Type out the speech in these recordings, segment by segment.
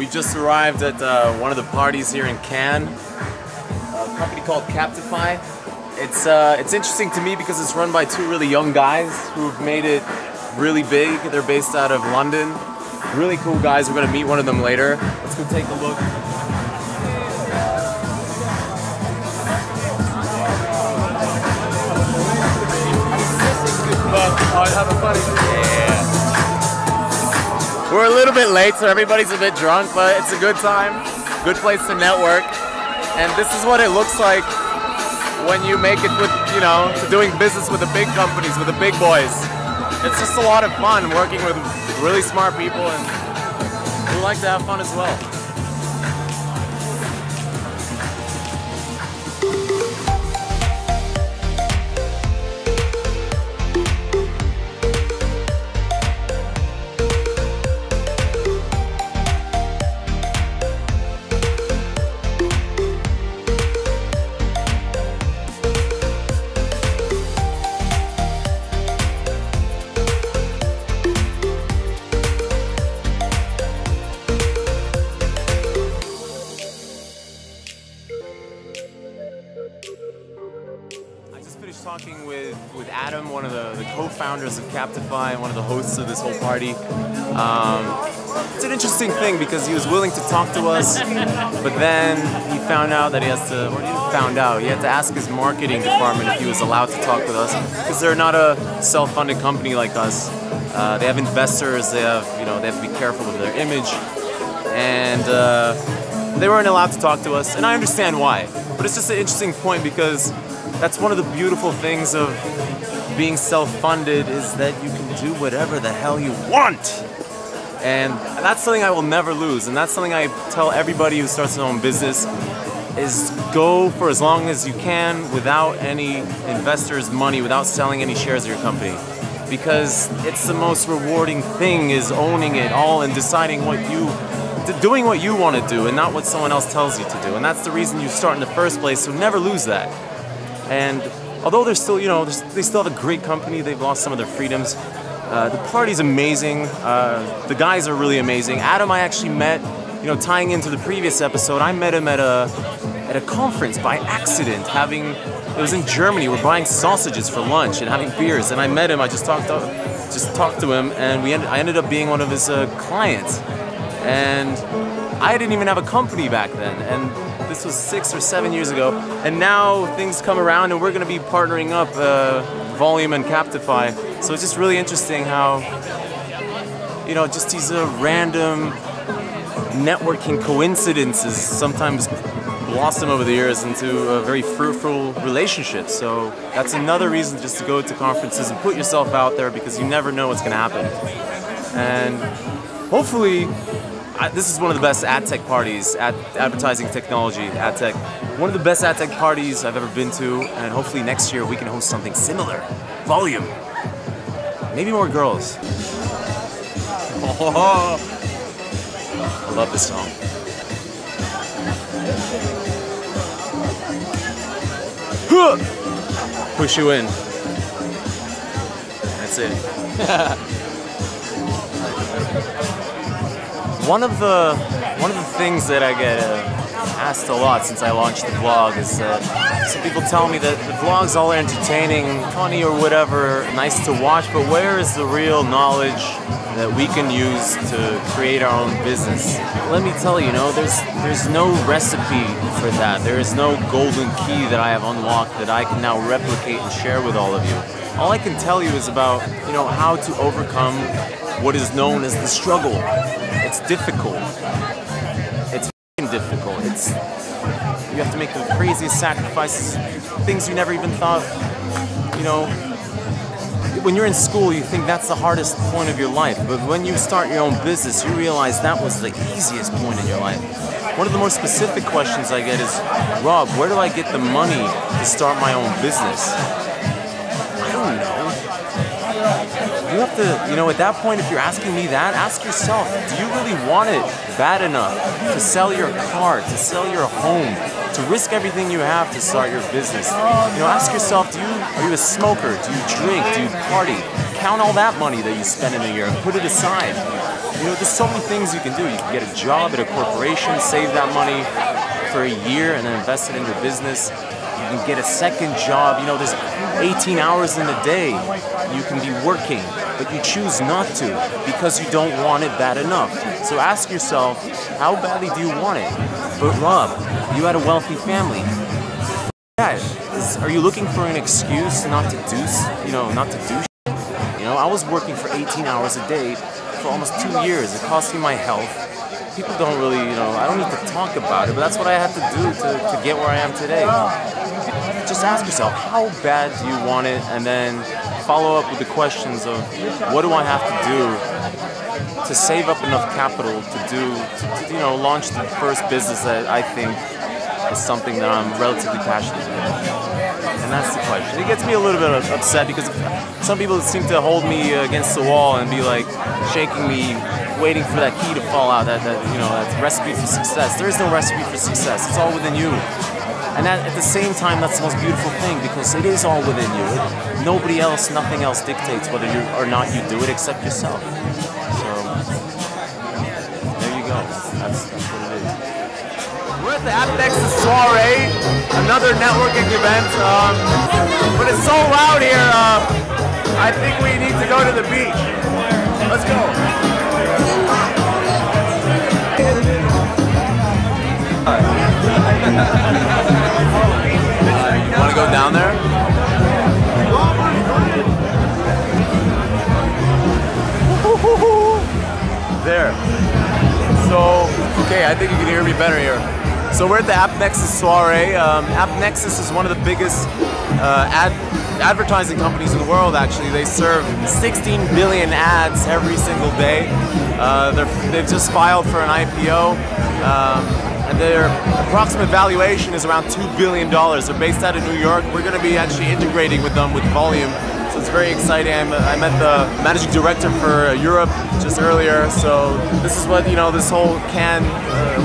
We just arrived at one of the parties here in Cannes, a company called Captify. It's interesting to me because it's run by two really young guys who've made it really big. They're based out of London. Really cool guys. We're going to meet one of them later. Let's go take a look. Have a funny. Yeah. We're a little bit late, so everybody's a bit drunk, but it's a good time. Good place to network. And this is what it looks like when you make it with, you know, to doing business with the big companies, with the big boys. It's just a lot of fun working with really smart people, and we like to have fun as well. Talking with Adam, one of the co-founders of Captify and one of the hosts of this whole party. It's an interesting thing because he was willing to talk to us, but then he found out that he has to, or he didn't found out, he had to ask his marketing department if he was allowed to talk with us, because they're not a self-funded company like us. They have investors, they have, you know, they have to be careful of their image, and they weren't allowed to talk to us, and I understand why. But it's just an interesting point because that's one of the beautiful things of being self-funded, is that you can do whatever the hell you want. And that's something I will never lose, and that's something I tell everybody who starts their own business, is go for as long as you can without any investors' money, without selling any shares of your company. Because it's the most rewarding thing, is owning it all and deciding doing what you want to do and not what someone else tells you to do. And that's the reason you start in the first place, so never lose that. And although they're still, you know, they still have a great company, they've lost some of their freedoms. The party's amazing. The guys are really amazing. Adam, I actually met, you know, tying into the previous episode, I met him at a conference by accident. It was in Germany. We're buying sausages for lunch and having beers, and I met him. I just talked to him, and I ended up being one of his clients. And I didn't even have a company back then, and this was 6 or 7 years ago, and now things come around and we're going to be partnering up Volume and Captify. So it's just really interesting how, you know, just these random networking coincidences sometimes blossom over the years into a very fruitful relationship. So that's another reason just to go to conferences and put yourself out there, because you never know what's going to happen. And hopefully, this is one of the best ad tech parties, advertising technology, ad tech. One of the best ad tech parties I've ever been to, and hopefully next year we can host something similar. Volume. Maybe more girls. Oh, I love this song. Push you in. That's it. One of the things that I get asked a lot since I launched the vlog is that some people tell me that the vlog's all entertaining, funny or whatever, nice to watch, but where is the real knowledge that we can use to create our own business? Let me tell you, you know, there's no recipe for that. There is no golden key that I have unlocked that I can now replicate and share with all of you. All I can tell you is about, you know, how to overcome what is known as the struggle. It's difficult. It's f***ing difficult. You have to make the craziest sacrifices, things you never even thought, you know. When you're in school, you think that's the hardest point of your life, but when you start your own business, you realize that was the easiest point in your life. One of the more specific questions I get is, Rob, where do I get the money to start my own business? I don't know. You have to, you know, at that point, if you're asking me that, ask yourself, do you really want it bad enough to sell your car, to sell your home, to risk everything you have to start your business? You know, ask yourself, are you a smoker? Do you drink? Do you party? Count all that money that you spend in a year and put it aside. You know, there's so many things you can do. You can get a job at a corporation, save that money for a year, and then invest it in your business. You can get a second job. You know, there's 18 hours in a day. You can be working, but you choose not to because you don't want it bad enough. So ask yourself, how badly do you want it? But Rob, you had a wealthy family. Are you looking for an excuse not to do, not to do shit? You know, I was working for 18 hours a day for almost 2 years. It cost me my health. People don't really, I don't need to talk about it, but that's what I had to do to get where I am today. Just ask yourself, how bad do you want it? And then follow up with the questions of, what do I have to do to save up enough capital to launch the first business that I think is something that I'm relatively passionate about. And that's the question. It gets me a little bit upset because some people seem to hold me against the wall and be like shaking me, waiting for that key to fall out, that recipe for success. There is no recipe for success. It's all within you. And at the same time, that's the most beautiful thing because it is all within you. Nobody else, nothing else dictates whether you or not you do it except yourself. So there you go. That's what it is. We're at the AppNexus soiree, another networking event, but it's so loud here, I think we need to go to the beach. Let's go. You want to go down there? There. So, okay, I think you can hear me better here. So we're at the AppNexus soiree. AppNexus is one of the biggest advertising companies in the world, actually. They serve 16 billion ads every single day. They've just filed for an IPO, and their approximate valuation is around $2 billion. They're based out of New York. We're going to be actually integrating with them with volume. So it's very exciting. I met the managing director for Europe just earlier. So this is what, this whole Cannes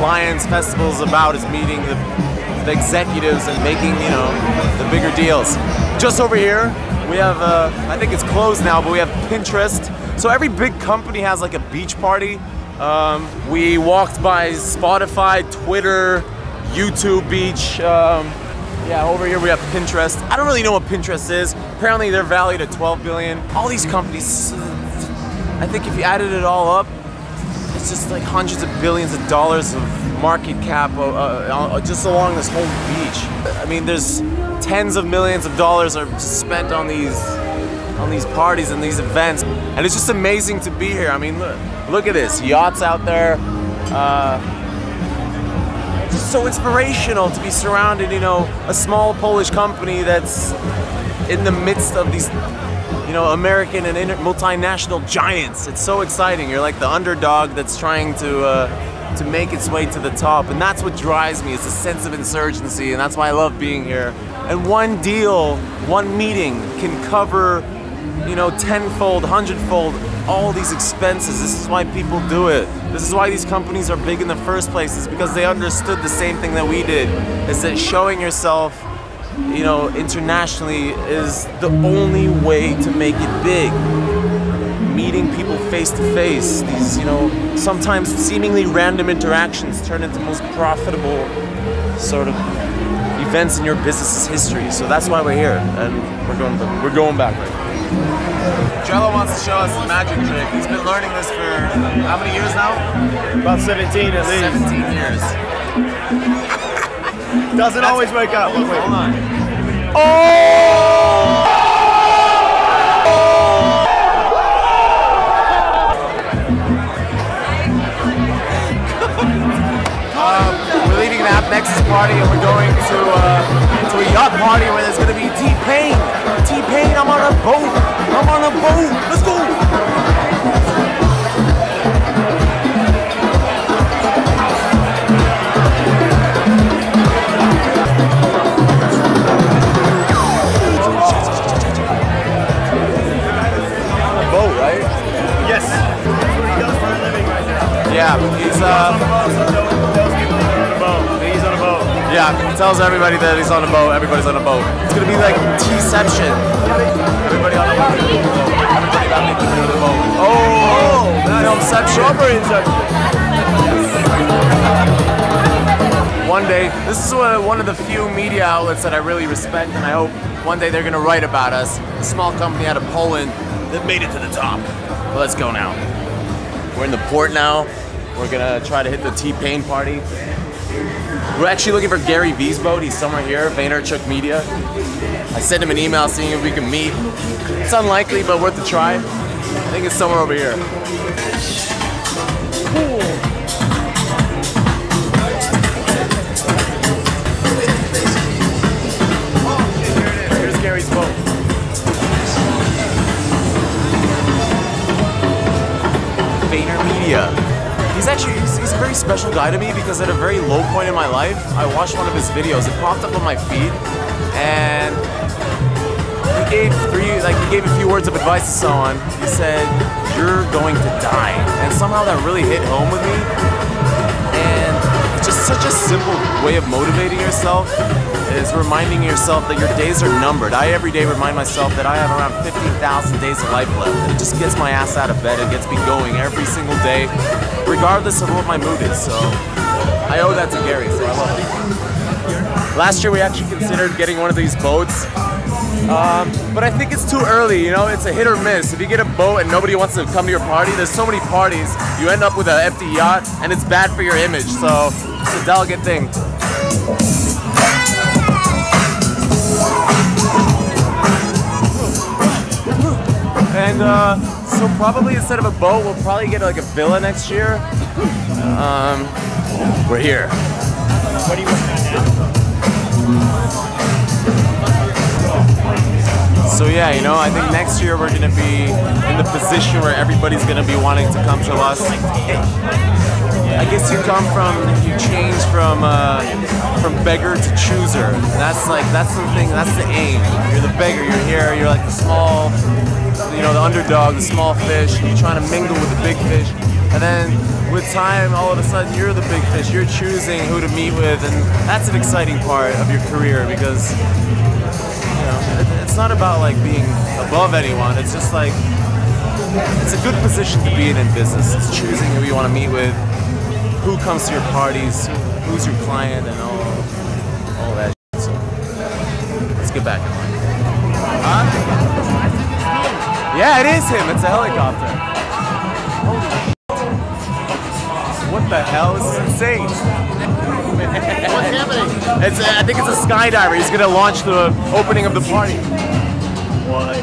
Lions Festival is about, is meeting the executives and making, the bigger deals. Just over here, we have, I think it's closed now, but we have Pinterest. So every big company has like a beach party. We walked by Spotify, Twitter, YouTube beach. Yeah, over here we have Pinterest. I don't really know what Pinterest is. Apparently they're valued at 12 billion. All these companies, I think if you added it all up, it's just like hundreds of billions of dollars of market cap just along this whole beach. I mean, there's tens of millions of dollars are spent on these parties and these events, and it's just amazing to be here. I mean, look at this, yachts out there. It's so inspirational to be surrounded, a small Polish company that's in the midst of these, American and multinational giants. It's so exciting. You're like the underdog that's trying to make its way to the top, and that's what drives me. It's a sense of insurgency, and that's why I love being here. And one deal, one meeting can cover, tenfold, hundredfold all these expenses. This is why people do it. This is why these companies are big in the first place. It's because they understood the same thing that we did. Is that showing yourself, internationally is the only way to make it big. Meeting people face to face. These, sometimes seemingly random interactions turn into the most profitable sort of events in your business's history. So that's why we're here, and we're going back right now. Jello wants to show us the magic trick. He's been learning this for how many years now? About 17 at least. 17 years. Doesn't always wake up. Wait, hold on. Oh! We're leaving the AppNexus party and we're going to a yacht party where there's going to be T-Pain. T-Pain, I'm on a boat. I'm on a boat. Let's go. On a boat, right? Yes. That's what he does for a living right now. Yeah, he's He's on a boat. Yeah, he tells everybody that he's on a boat. Everybody's on a boat. It's gonna be like T-ception. Everybody on a boat. Everybody got me on the boat. Oh, Filmception. Proper inception. One day, this is one of the few media outlets that I really respect, and I hope one day they're gonna write about us. A small company out of Poland that made it to the top. Well, let's go now. We're in the port now. We're gonna try to hit the T-Pain party. We're actually looking for Gary V's boat. He's somewhere here, Vaynerchuk Media. I sent him an email seeing if we can meet. It's unlikely, but worth a try. I think it's somewhere over here. Cool. Here's Gary's boat. Vayner Media. He's a very special guy to me because at a very low point in my life, I watched one of his videos. It popped up on my feed, and he gave a few words of advice to someone. He said, "You're going to die," and somehow that really hit home with me. And it's just such a simple way of motivating yourself. Is reminding yourself that your days are numbered. I every day remind myself that I have around 15,000 days of life left. And it just gets my ass out of bed. It gets me going every single day, regardless of what my mood is. So I owe that to Gary, so I love it. Last year we actually considered getting one of these boats, but I think it's too early, you know, it's a hit or miss. If you get a boat and nobody wants to come to your party, there's so many parties, you end up with an empty yacht, and it's bad for your image, so it's a delicate thing. And so probably instead of a boat, we'll probably get like a villa next year. We're here. What do you want now? So yeah, you know, I think next year we're gonna be in the position where everybody's gonna be wanting to come to us. I guess you change from beggar to chooser. That's the thing, that's the aim. You're the beggar, you're here, you're like the small, you know, the underdog, the small fish, you're trying to mingle with the big fish. And then with time, all of a sudden, you're the big fish. You're choosing who to meet with, and that's an exciting part of your career because, you know, it's not about like being above anyone. It's just like, it's a good position to be in business. It's choosing who you want to meet with, who comes to your parties, who's your client, and all that shit. So, let's get back in line. Yeah, it is him. It's a helicopter. Holy shit. What the hell? This is insane. What's happening? I think it's a skydiver. He's gonna launch the opening of the party. What?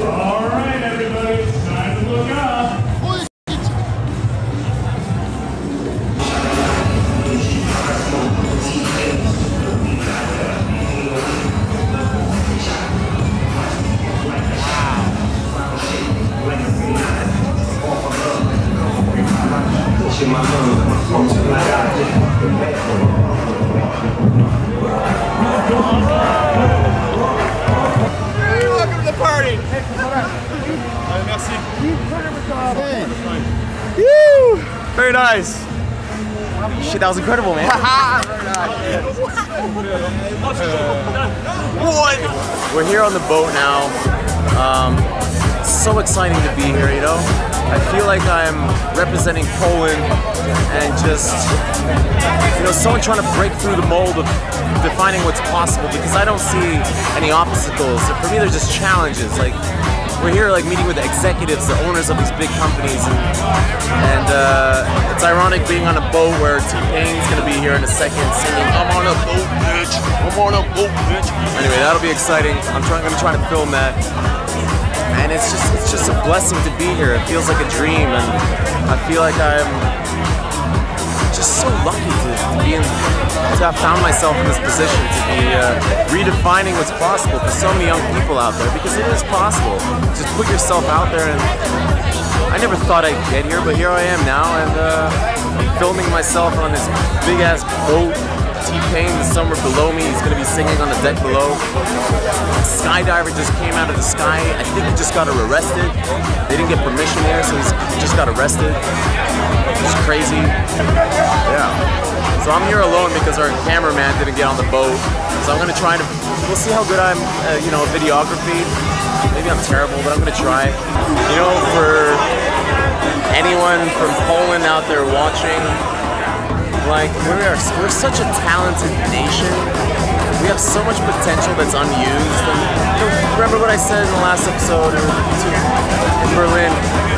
All right, everybody, time to look up. Hey, welcome to the party. Merci. Woo! Very nice. Shit, that was incredible, man. What? We're here on the boat now. So exciting to be here, you know? I feel like I'm representing Poland and just, you know, someone trying to break through the mold of defining what's possible because I don't see any obstacles. For me, there's just challenges. Like, we're here like meeting with the executives, the owners of these big companies, and it's ironic being on a boat where T-Pain's gonna be here in a second singing, "I'm on a boat, bitch, I'm on a boat, bitch." Anyway, that'll be exciting. I'm gonna try to film that. And it's just a blessing to be here. It feels like a dream, and I feel like I'm just so lucky to have found myself in this position, to be redefining what's possible for so many young people out there, because it is possible. Just put yourself out there, and I never thought I'd get here, but here I am now, and I'm filming myself on this big-ass boat. T-Pain is somewhere below me. He's gonna be singing on the deck below. A skydiver just came out of the sky. I think he just got arrested. They didn't get permission here, so he just got arrested. It's crazy. Yeah. So I'm here alone because our cameraman didn't get on the boat. So I'm gonna we'll see how good I'm, you know, videography. Maybe I'm terrible, but I'm gonna try. You know, for anyone from Poland out there watching, like, we're such a talented nation. We have so much potential that's unused. And you know, remember what I said in the last episode in Berlin?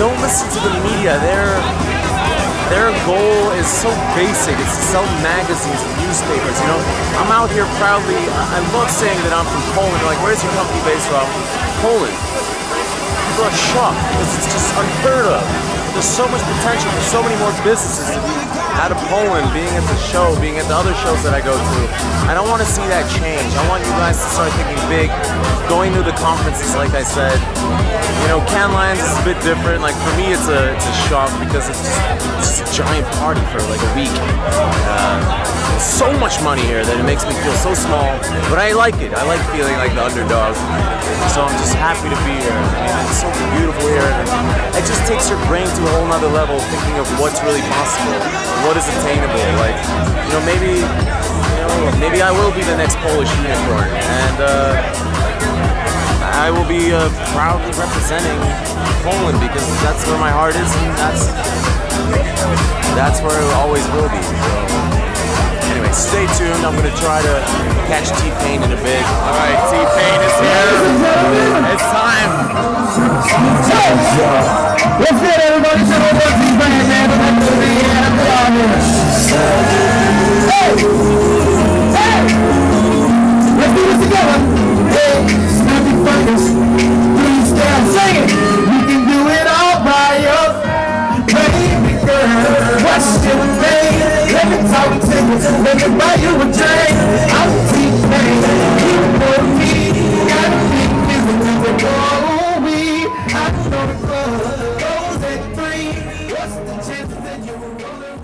Don't listen to the media. Their goal is so basic. It's to sell magazines and newspapers. You know, I'm out here proudly. I love saying that I'm from Poland. They're like, where's your company based from? Poland. People are shocked because it's just unheard of. There's so much potential for so many more businesses to be out of Poland, being at the show, being at the other shows that I go to. I don't want to see that change. I want you guys to start thinking big, going to the conferences like I said. You know, Cannes Lions is a bit different. Like for me, it's a shock because it's just a giant party for like a week. So much money here that it makes me feel so small, but I like it. I like feeling like the underdog. So I'm just happy to be here. I mean, it's so beautiful here. And it just takes your brain to a whole nother level, thinking of what's really possible, what is attainable. Like, you know, maybe I will be the next Polish unicorn, and I will be proudly representing Poland because that's where my heart is, and that's where it always will be. So, anyway, stay tuned. I'm gonna try to catch T-Pain in a bit. All right, T-Pain is here. It's time. Let's get everybody to the T-Pain, man. Hey! Hey! Let's do this together. Hey, snap your fingers. Please stand, sing it. You can do it all by yourself. Baby girl, what's your name? Let me talk to you. Let me buy you a drink. I'm T-Pain. You know me. Gotta make music to the glory. I know the club goes at 3. What's the chances that you will roll it?